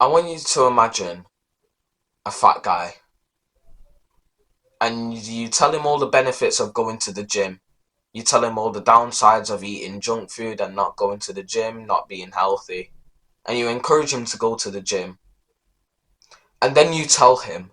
I want you to imagine a fat guy and you tell him all the benefits of going to the gym. You tell him all the downsides of eating junk food and not going to the gym, not being healthy. And you encourage him to go to the gym. And then you tell him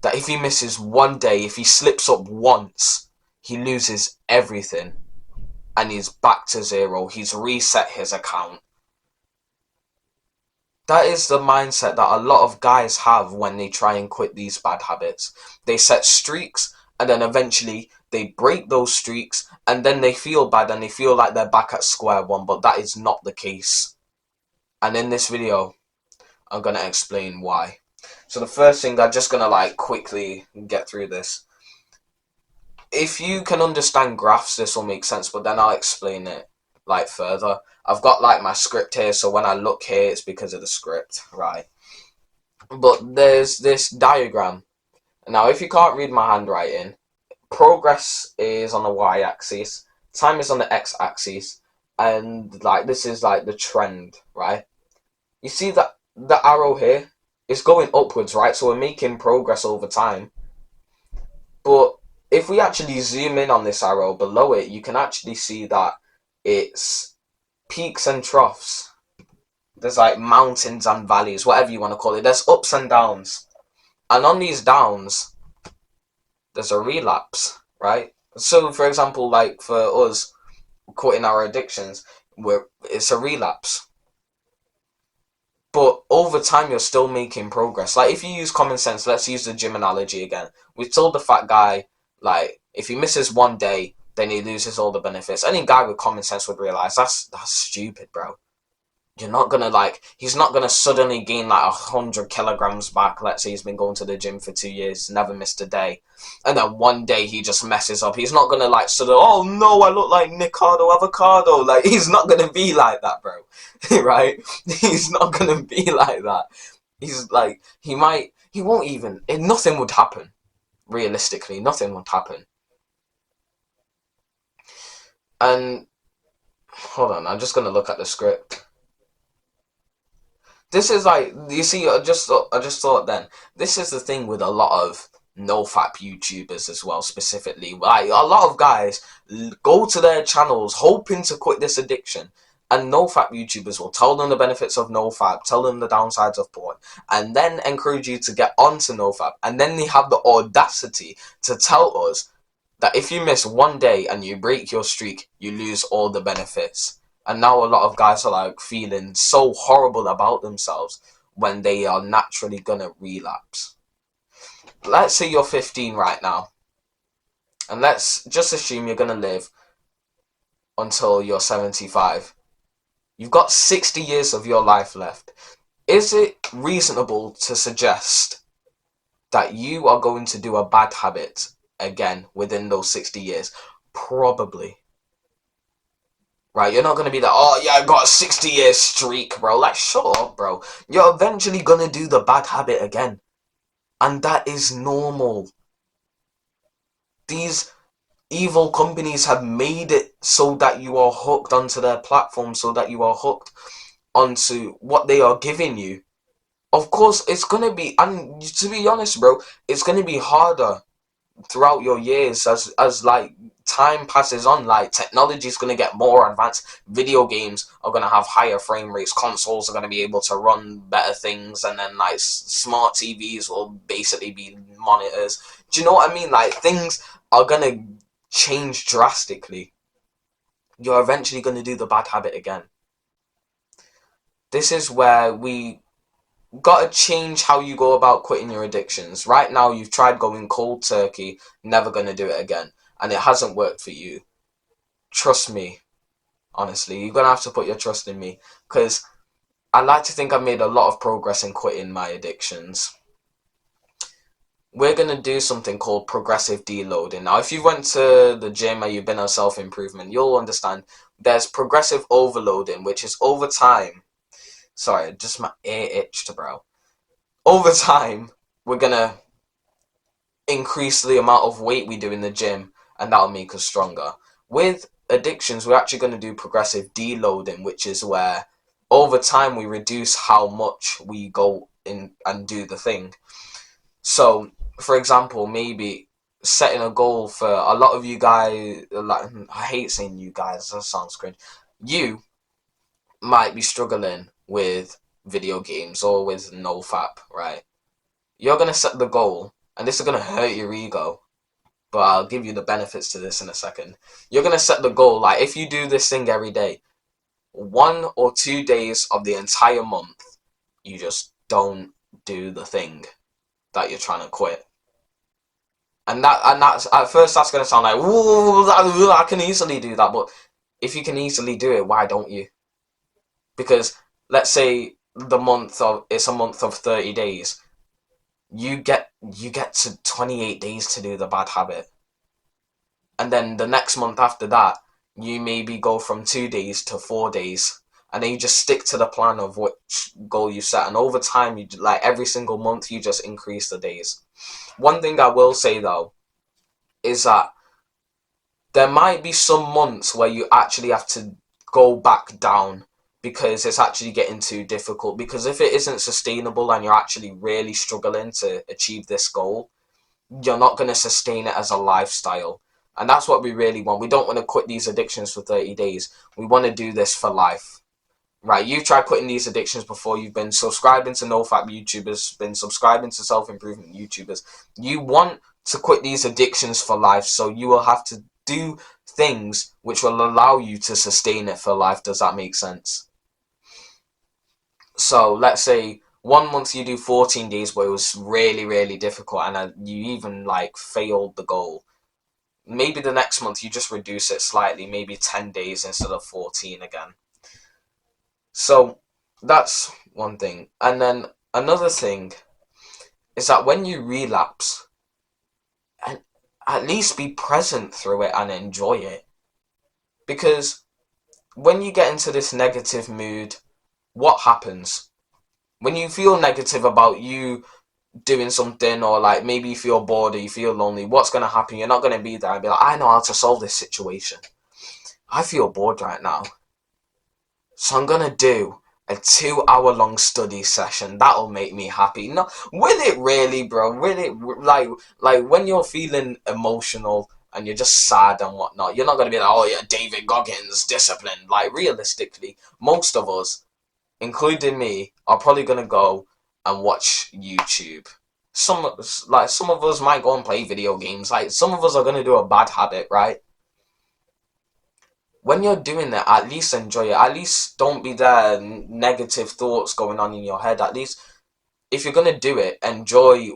that if he misses one day, if he slips up once, he loses everything and he's back to zero. He's reset his account. That is the mindset that a lot of guys have when they try and quit these bad habits. They set streaks and then eventually they break those streaks and then they feel bad and they feel like they're back at square one, but that is not the case. And in this video, I'm going to explain why. So the first thing, I'm just going to like quickly get through this. If you can understand graphs, this will make sense, but then I'll explain it like further. I've got like my script here, so when I look here, it's because of the script, right? But there's this diagram. Now, if you can't read my handwriting, progress is on the y-axis, time is on the x-axis, and like this is like the trend, right? You see that the arrow here is going upwards, right? So we're making progress over time. But if we actually zoom in on this arrow below it, you can actually see that it's peaks and troughs. There's like mountains and valleys, whatever you want to call it. There's ups and downs. And on these downs, there's a relapse, right? So, for example, like for us quitting our addictions, it's a relapse. But over time, you're still making progress. Like if you use common sense, let's use the gym analogy again. We told the fat guy, like, if he misses one day, then he loses all the benefits. Any guy with common sense would realize that's stupid, bro. You're not gonna like. He's not gonna suddenly gain like 100 kilograms back. Let's say he's been going to the gym for 2 years, never missed a day, and then one day he just messes up. He's not gonna like suddenly. Oh no, I look like Nicardo Avocado. Like he's not gonna be like that, bro. Right? He's not gonna be like that. He's like he might. He won't even. Nothing would happen. Realistically, nothing would happen. And hold on, I'm just gonna look at the script. This is like you see. I just thought then. This is the thing with a lot of no-fap YouTubers as well, specifically. Like a lot of guys go to their channels hoping to quit this addiction, and no-fap YouTubers will tell them the benefits of no-fap, tell them the downsides of porn, and then encourage you to get onto no-fap, and then they have the audacity to tell us that if you miss one day and you break your streak, you lose all the benefits. And now a lot of guys are like feeling so horrible about themselves when they are naturally gonna relapse. Let's say you're 15 right now, and let's just assume you're gonna live until you're 75. You've got 60 years of your life left. Is it reasonable to suggest that you are going to do a bad habit again within those 60 years? Probably. Right, you're not gonna be like, oh yeah, I got a 60-year streak, bro. Like, shut up, bro. You're eventually gonna do the bad habit again. And that is normal. These evil companies have made it so that you are hooked onto their platform, so that you are hooked onto what they are giving you. Of course, it's gonna be, and to be honest, bro, it's gonna be harder throughout your years as like time passes on. Like technology is going to get more advanced, video games are going to have higher frame rates, consoles are going to be able to run better things, and then like smart TVs will basically be monitors. Do you know what I mean? Like things are going to change drastically. You're eventually going to do the bad habit again. This is where we gotta change how you go about quitting your addictions. Right now, you've tried going cold turkey, never gonna do it again, and it hasn't worked for you. Trust me, honestly, you're gonna have to put your trust in me, because I like to think I've made a lot of progress in quitting my addictions. We're gonna do something called progressive deloading. Now, if you went to the gym or you've been on self-improvement, you'll understand there's progressive overloading, which is over time. Sorry, just my ear itched, bro. Over time, we're gonna increase the amount of weight we do in the gym, and that'll make us stronger. With addictions, we're actually gonna do progressive deloading, which is where over time we reduce how much we go in and do the thing. So, for example, maybe setting a goal for a lot of you guys, like, I hate saying you guys, that sounds cringe. You might be struggling with video games or with NoFap, right? You're going to set the goal, and this is going to hurt your ego, but I'll give you the benefits to this in a second. You're going to set the goal, like, if you do this thing every day, 1 or 2 days of the entire month, you just don't do the thing that you're trying to quit. And that's at first that's gonna sound like, ooh, I can easily do that, but if you can easily do it, why don't you? Because let's say it's a month of 30 days, you get to 28 days to do the bad habit, and then the next month after that, you maybe go from 2 days to 4 days, and then you just stick to the plan of which goal you set, and over time, you like every single month you just increase the days. One thing I will say though is that there might be some months where you actually have to go back down because it's actually getting too difficult. Because if it isn't sustainable and you're actually really struggling to achieve this goal, you're not going to sustain it as a lifestyle. And that's what we really want. We don't want to quit these addictions for 30 days. We want to do this for life. Right, you've tried quitting these addictions before. You've been subscribing to NoFap YouTubers, been subscribing to self-improvement YouTubers. You want to quit these addictions for life, so you will have to do things which will allow you to sustain it for life. Does that make sense? So let's say 1 month you do 14 days, but it was really, really difficult, and you even like failed the goal. Maybe the next month you just reduce it slightly, maybe 10 days instead of 14 again. So that's one thing. And then another thing is that when you relapse, and at least be present through it and enjoy it. Because when you get into this negative mood, what happens? When you feel negative about you doing something, or like maybe you feel bored or you feel lonely, what's going to happen? You're not going to be there and be like, I know how to solve this situation. I feel bored right now, so I'm going to do a 2 hour long study session. That'll make me happy. No, will it really, bro? Will it? Like when you're feeling emotional and you're just sad and whatnot, you're not going to be like, oh yeah, David Goggins, discipline. Like realistically, most of us, including me, are probably going to go and watch YouTube. Some of us might go and play video games. Like some of us are going to do a bad habit, right? When you're doing that, at least enjoy it. At least don't be there negative thoughts going on in your head. At least if you're gonna do it, enjoy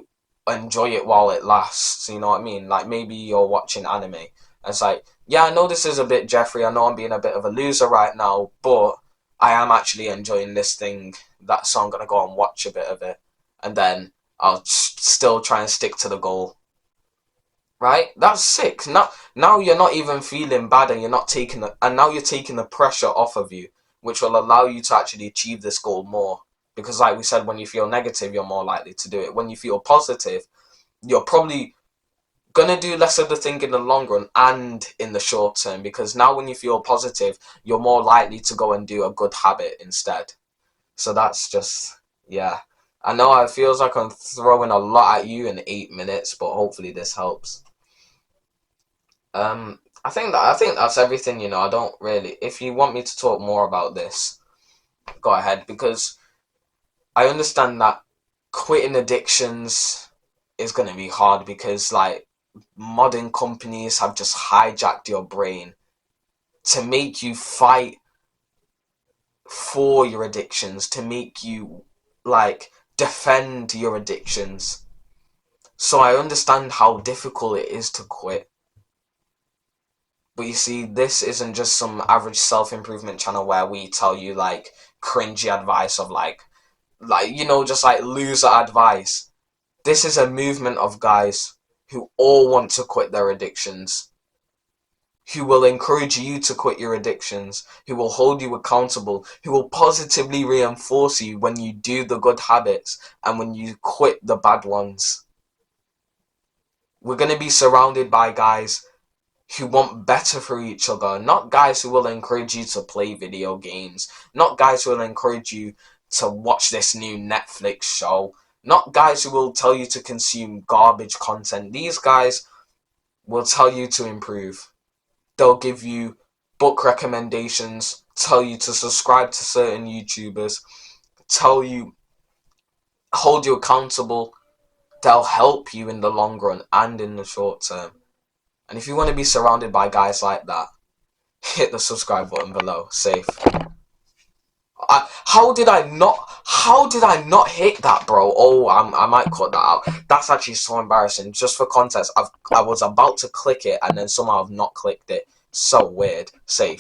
it while it lasts. You know what I mean? Like maybe you're watching anime. And it's like, yeah, I know this is a bit Jeffrey. I know I'm being a bit of a loser right now, but I am actually enjoying this thing. So I'm gonna go and watch a bit of it, and then I'll still try and stick to the goal. Right? That's sick. Now you're not even feeling bad, and now you're taking the pressure off of you, which will allow you to actually achieve this goal more. Because like we said, when you feel negative, you're more likely to do it. When you feel positive, you're probably gonna do less of the thing in the long run and in the short term. Because now when you feel positive, you're more likely to go and do a good habit instead. So that's just, yeah. I know it feels like I'm throwing a lot at you in 8 minutes, but hopefully this helps. I think that's everything. I don't really. If you want me to talk more about this, go ahead, because I understand that quitting addictions is going to be hard because like modern companies have just hijacked your brain to make you fight for your addictions, to make you like defend your addictions. So I understand how difficult it is to quit. But you see, this isn't just some average self-improvement channel where we tell you like cringy advice of just like loser advice. This is a movement of guys who all want to quit their addictions, who will encourage you to quit your addictions, who will hold you accountable, who will positively reinforce you when you do the good habits and when you quit the bad ones. We're going to be surrounded by guys who want better for each other, not guys who will encourage you to play video games, not guys who will encourage you to watch this new Netflix show, not guys who will tell you to consume garbage content. These guys will tell you to improve. They'll give you book recommendations, tell you to subscribe to certain YouTubers, tell you, hold you accountable. They'll help you in the long run and in the short term. And if you want to be surrounded by guys like that, hit the subscribe button below. Safe. How did I not hit that, bro? Oh, I might cut that out. That's actually so embarrassing. Just for context, I was about to click it and then somehow I've not clicked it. So weird. Safe.